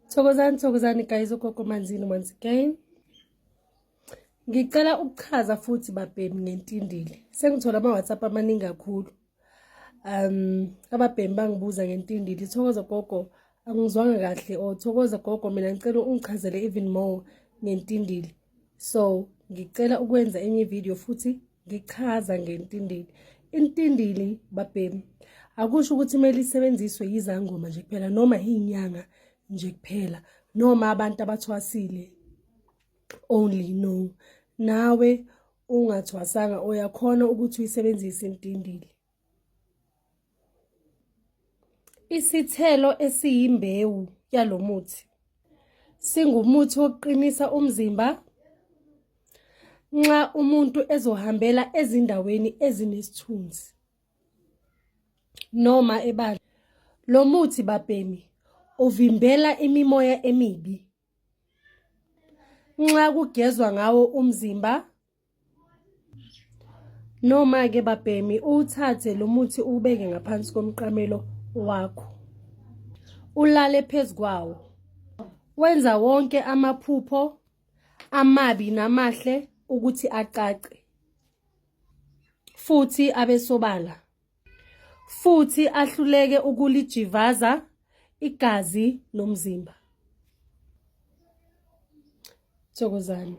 Thokozani guys, ugogo Manzini once again. Ngicela ukuchaza futhi babhemi ngentindili. Sengithola ama-WhatsApp amaningi kakhulu. Ababhemi bangibuza ngentindili. Thokoza gogo, angizwanga kahle, or thokoza gogo mina ngicela ungichazele even more ngentindili. So, ngicela ukwenza enye video futhi ngichaza ngentindili. Intindili babhemi akusho ukuthi kumele isebenziswe izangoma nje kuphela noma inyanga nje kuphela noma abantu abathwasile only. No, nawe ungathwasanga uyakhona ukuthi uyisebenzise intindili. Isithelo esiyimbewu yalomuthi singumuthi wokuqinisa umzimba nxa umuntu ezohambela ezindaweni ezinesithunzi noma ebala. Lo muthi babhemi uvimbela imimoya emibi. Nxa kugezwa ngawo umzimba noma ke babhemi uthathe lo muthi ubeke ngaphansi komqamelo wakho, ulale phezukwawo, wenza wonke amaphupho amabi namahle ukuthi acace futhi abesobala, futhi ahluleke ukulijivaza igazi nomzimba. Thokozani.